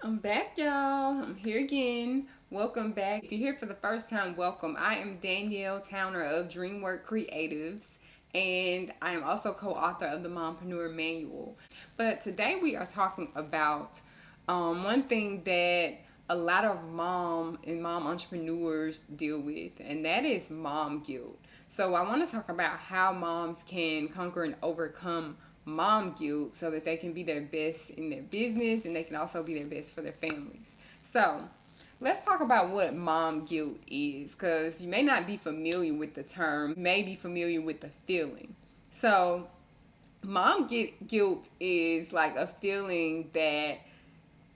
I'm back, y'all. I'm here again. Welcome back. If you're here for the first time, welcome. I am Danielle Towner of DreamWork Creatives, and I am also co-author of the Mompreneur Manual. But today we are talking about one thing that a lot of mom and mom entrepreneurs deal with, and that is mom guilt. So I want to talk about how moms can conquer and overcome mom guilt so that they can be their best in their business and they can also be their best for their families. So let's talk about what mom guilt is, because you may not be familiar with the term, you may be familiar with the feeling. So guilt is like a feeling that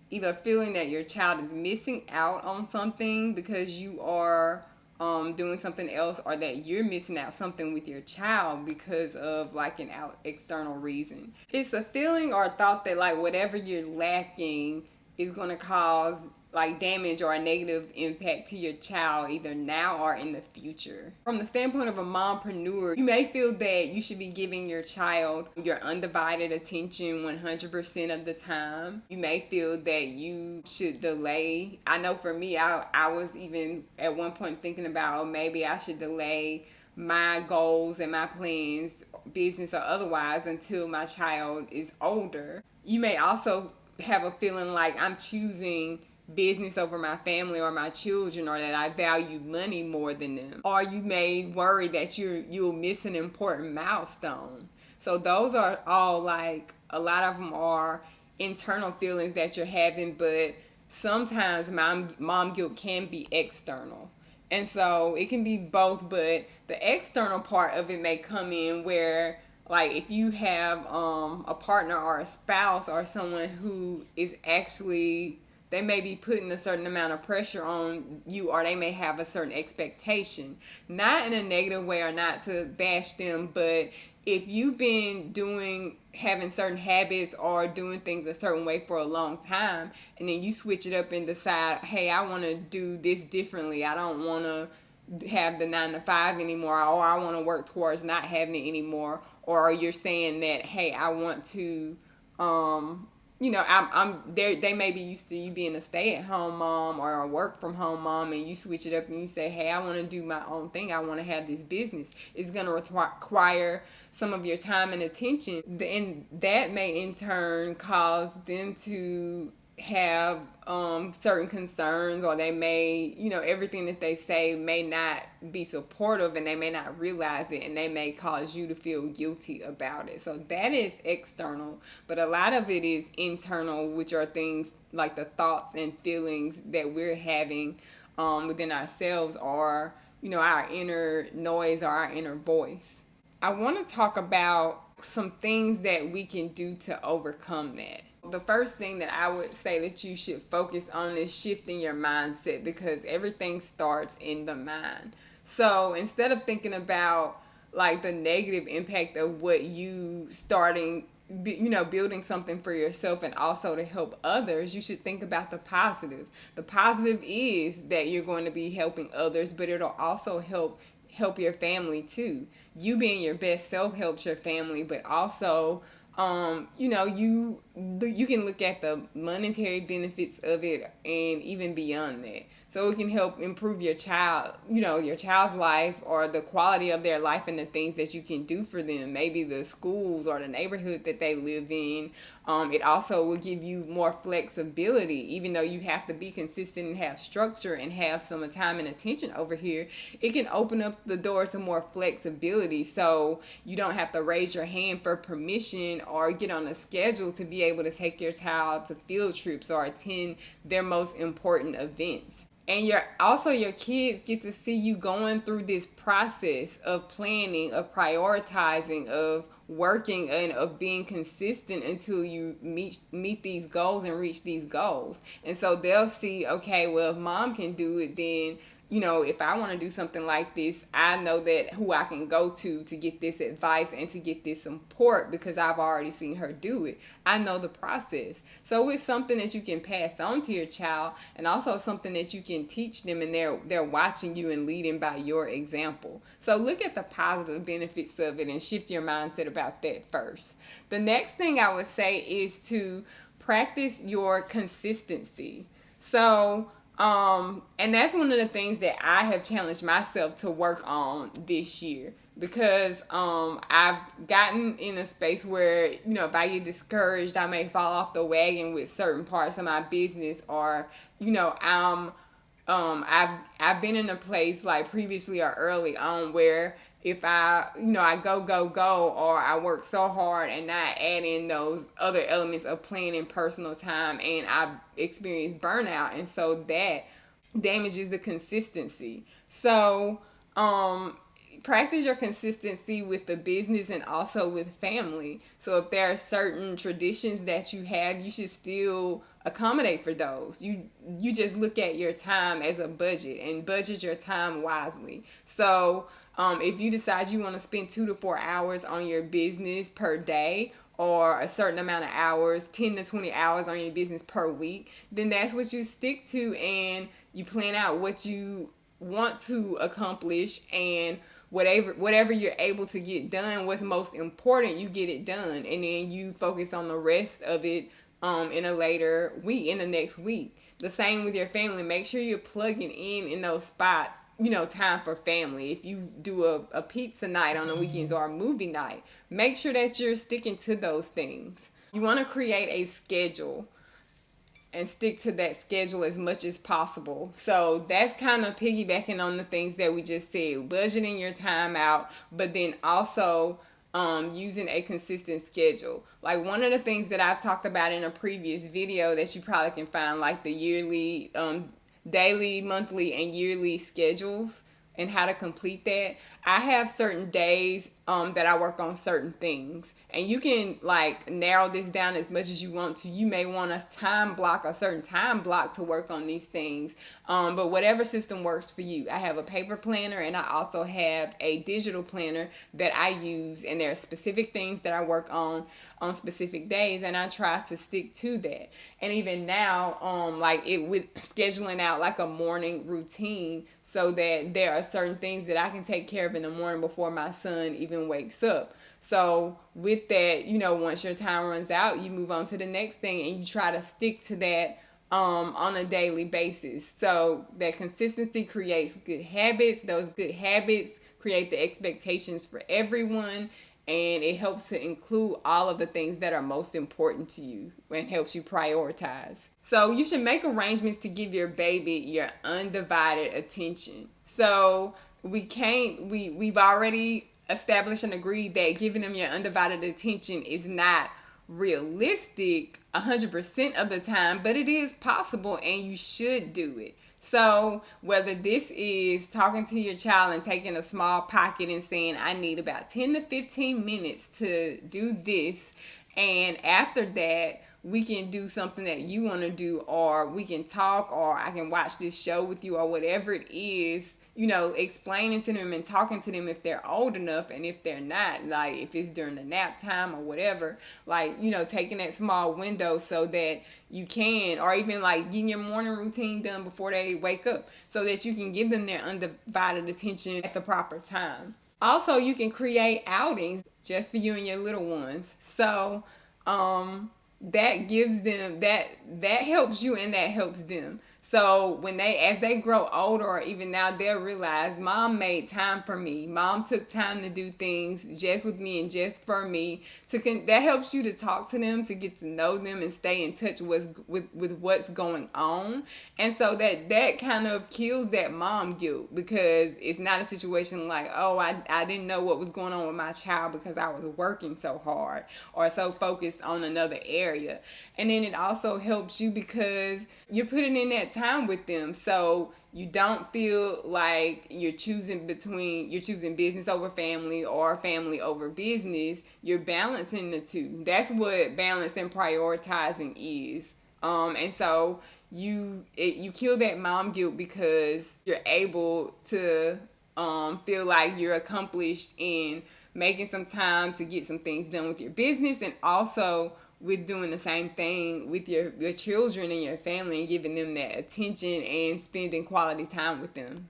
either feeling that your child is missing out on something because you are doing something else, or that you're missing out something with your child because of like an external reason. It's a feeling or a thought that like whatever you're lacking is going to cause like damage or a negative impact to your child either now or in the future. From the standpoint of a mompreneur, you may feel that you should be giving your child your undivided attention 100% of the time. You may feel that you should delay. I know for me, I was even at one point thinking about, oh, maybe I should delay my goals and my plans, business or otherwise, until my child is older. You may also have a feeling like I'm choosing business over my family or my children, or that I value money more than them. Or you may worry that you'll miss an important milestone. So those are all, like, a lot of them are internal feelings that you're having, but sometimes mom guilt can be external. And so it can be both, but the external part of it may come in where, like, if you have a partner or a spouse or someone who is actually, they may be putting a certain amount of pressure on you, or they may have a certain expectation, not in a negative way or not to bash them, but if you've been having certain habits or doing things a certain way for a long time, and then you switch it up and decide, hey, I want to do this differently. I don't want to have the 9 to 5 anymore, or I want to work towards not having it anymore. Or you're saying that, hey, I want to, I'm there. They may be used to you being a stay-at-home mom or a work-from-home mom, and you switch it up and you say, "Hey, I want to do my own thing. I want to have this business." It's going to require some of your time and attention, and that may in turn cause them to have certain concerns, or they may, everything that they say may not be supportive, and they may not realize it, and they may cause you to feel guilty about it. So that is external, but a lot of it is internal, which are things like the thoughts and feelings that we're having within ourselves, or our inner noise or our inner voice. I want to talk about some things that we can do to overcome that. The first thing that I would say that you should focus on is shifting your mindset, because everything starts in the mind. So instead of thinking about like the negative impact of what you building something for yourself and also to help others, you should think about the positive. The positive is that you're going to be helping others, but it'll also help your family too. You being your best self helps your family, but also you can look at the monetary benefits of it and even beyond that. So it can help improve your child's life, or the quality of their life, and the things that you can do for them. Maybe the schools or the neighborhood that they live in. It also will give you more flexibility, even though you have to be consistent and have structure and have some time and attention over here. It can open up the door to more flexibility, so you don't have to raise your hand for permission or get on a schedule to be able to take your child to field trips or attend their most important events. And your kids get to see you going through this process of planning, of prioritizing, of working, and of being consistent until you meet these goals and reach these goals. And so they'll see, okay, well, if mom can do it, then if I want to do something like this, I know that who I can go to get this advice and to get this support, because I've already seen her do it. I know the process. So it's something that you can pass on to your child, and also something that you can teach them, and they're watching you and leading by your example. So look at the positive benefits of it and shift your mindset about that first. The next thing I would say is to practice your consistency. So, and that's one of the things that I have challenged myself to work on this year, because I've gotten in a space where, if I get discouraged, I may fall off the wagon with certain parts of my business, or I've been in a place like previously or early on where if I go, or I work so hard and not add in those other elements of planning personal time, and I experience burnout, and so that damages the consistency. So, practice your consistency with the business and also with family. So if there are certain traditions that you have, you should still accommodate for those. You just look at your time as a budget and budget your time wisely. So if you decide you want to spend 2 to 4 hours on your business per day, or a certain amount of hours, 10 to 20 hours on your business per week, then that's what you stick to, and you plan out what you want to accomplish, and whatever you're able to get done, what's most important, you get it done, and then you focus on the rest of it in a later week, in the next week. The same with your family. Make sure you're plugging in those spots, time for family. If you do a pizza night on the weekends, or a movie night, make sure that you're sticking to those things. You want to create a schedule and stick to that schedule as much as possible. So that's kind of piggybacking on the things that we just said, budgeting your time out, but then also using a consistent schedule. Like one of the things that I've talked about in a previous video that you probably can find, like the yearly, daily, monthly, and yearly schedules, and how to complete that. I have certain days that I work on certain things, and you can like narrow this down as much as you want to. You may want a certain time block to work on these things, but whatever system works for you. I have a paper planner, and I also have a digital planner that I use, and there are specific things that I work on specific days, and I try to stick to that. And even now, like it with scheduling out like a morning routine, so that there are certain things that I can take care of in the morning before my son even wakes up. So with that, once your time runs out, you move on to the next thing, and you try to stick to that on a daily basis. So that consistency creates good habits. Those good habits create the expectations for everyone, and it helps to include all of the things that are most important to you, and helps you prioritize. So you should make arrangements to give your baby your undivided attention. So we've already established and agreed that giving them your undivided attention is not realistic 100% of the time, but it is possible, and you should do it. So whether this is talking to your child and taking a small pocket and saying, I need about 10 to 15 minutes to do this, and after that we can do something that you want to do, or we can talk, or I can watch this show with you, or whatever it is, explaining to them and talking to them if they're old enough, and if they're not, like if it's during the nap time or whatever, like, taking that small window so that you can, or even like getting your morning routine done before they wake up, so that you can give them their undivided attention at the proper time. Also, you can create outings just for you and your little ones. So, that gives them that helps you, and that helps them. So as they grow older, or even now, they'll realize Mom made time for me. Mom took time to do things just with me and just for me. That helps you to talk to them, to get to know them, and stay in touch with what's going on. And so that kind of kills that mom guilt, because it's not a situation like, oh, I didn't know what was going on with my child because I was working so hard, or so focused on another area. And then it also helps you because you're putting in that time with them, so you don't feel like you're choosing business over family, or family over business. You're balancing the two. That's what balance and prioritizing is. And so you kill that mom guilt, because you're able to feel like you're accomplished in making some time to get some things done with your business, and also with doing the same thing with your children and your family, and giving them that attention and spending quality time with them.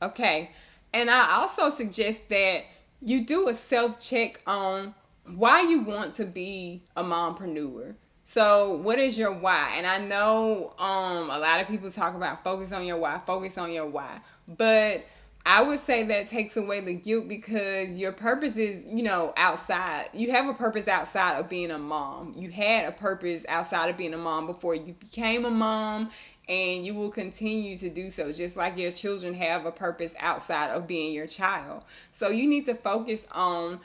Okay, and I also suggest that you do a self-check on why you want to be a mompreneur. So what is your why? And I know a lot of people talk about focus on your why, focus on your why. But I would say that takes away the guilt because your purpose is, outside. You have a purpose outside of being a mom. You had a purpose outside of being a mom before you became a mom, and you will continue to do so, just like your children have a purpose outside of being your child. So you need to focus on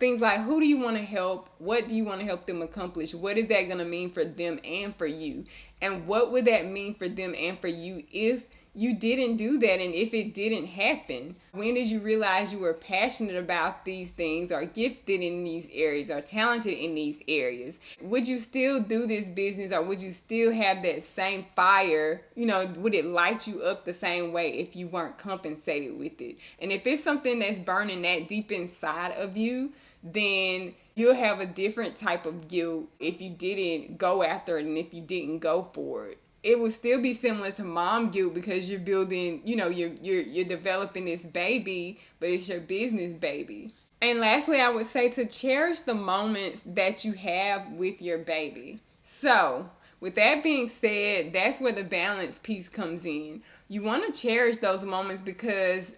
things like, who do you want to help? What do you want to help them accomplish? What is that going to mean for them and for you? And what would that mean for them and for you if you didn't do that and if it didn't happen? When did you realize you were passionate about these things or gifted in these areas or talented in these areas? Would you still do this business or would you still have that same fire? Would it light you up the same way if you weren't compensated with it? And if it's something that's burning that deep inside of you, then you'll have a different type of guilt if you didn't go after it and if you didn't go for it. It will still be similar to mom guilt because you're building, you're developing this baby, but it's your business baby. And lastly, I would say to cherish the moments that you have with your baby. So, with that being said, that's where the balance piece comes in. You want to cherish those moments because,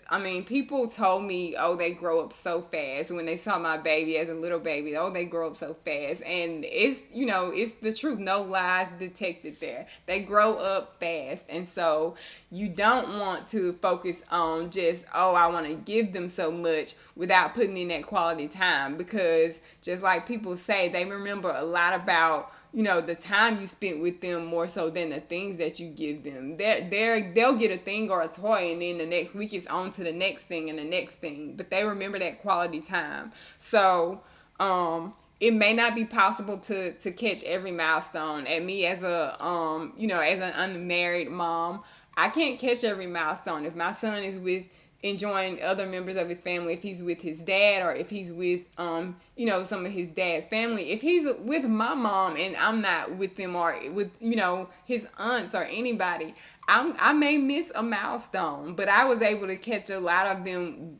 people told me, oh, they grow up so fast. When they saw my baby as a little baby, oh, they grow up so fast. And it's the truth. No lies detected there. They grow up fast. And so you don't want to focus on just, oh, I want to give them so much without putting in that quality time. Because just like people say, they remember a lot about the time you spent with them more so than the things that you give them. They'll get a thing or a toy, and then the next week it's on to the next thing and the next thing. But they remember that quality time. So it may not be possible to catch every milestone. And me as a as an unmarried mom, I can't catch every milestone. If my son is enjoying other members of his family, if he's with his dad or if he's with some of his dad's family, if he's with my mom and I'm not with them or with his aunts or anybody, I may miss a milestone, but I was able to catch a lot of them.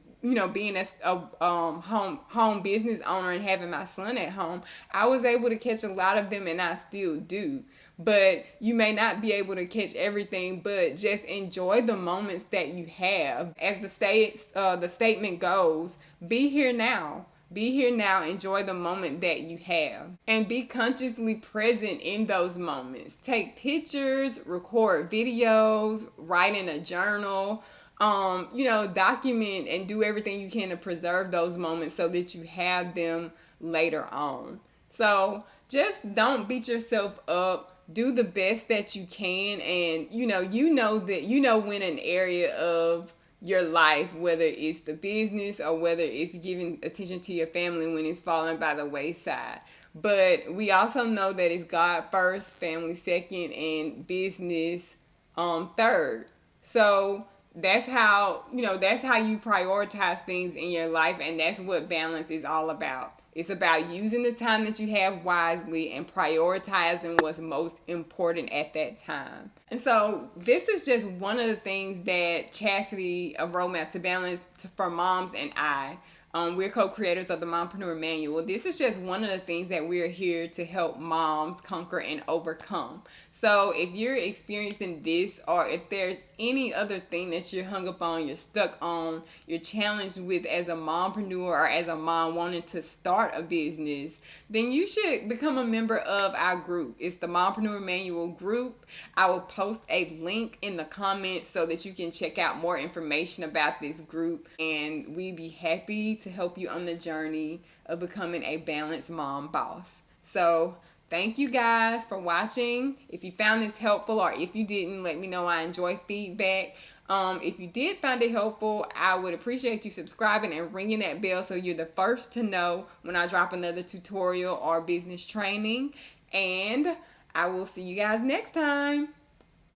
Being a home business owner and having my son at home, I was able to catch a lot of them, and I still do. But you may not be able to catch everything, but just enjoy the moments that you have. As the statement goes, be here now. Be here now. Enjoy the moment that you have. And be consciously present in those moments. Take pictures, record videos, write in a journal. Document and do everything you can to preserve those moments so that you have them later on. So just don't beat yourself up. Do the best that you can, and when an area of your life, whether it's the business or whether it's giving attention to your family, when it's falling by the wayside. But we also know that it's God first, family second, and business third. So that's how you prioritize things in your life, and that's what balance is all about. It's about using the time that you have wisely and prioritizing what's most important at that time. And so this is just one of the things that Chastity, a Roadmap to Balance for Moms, and we're co-creators of the Mompreneur Manual. This is just one of the things that we're here to help moms conquer and overcome. So if you're experiencing this, or if there's any other thing that you're hung up on, you're stuck on, you're challenged with as a mompreneur or as a mom wanting to start a business, then you should become a member of our group. It's the Mompreneur Manual group. I will post a link in the comments so that you can check out more information about this group, and we'd be happy to help you on the journey of becoming a balanced mom boss. So thank you guys for watching. If you found this helpful, or if you didn't, let me know. I enjoy feedback. If you did find it helpful, I would appreciate you subscribing and ringing that bell so you're the first to know when I drop another tutorial or business training. And I will see you guys next time.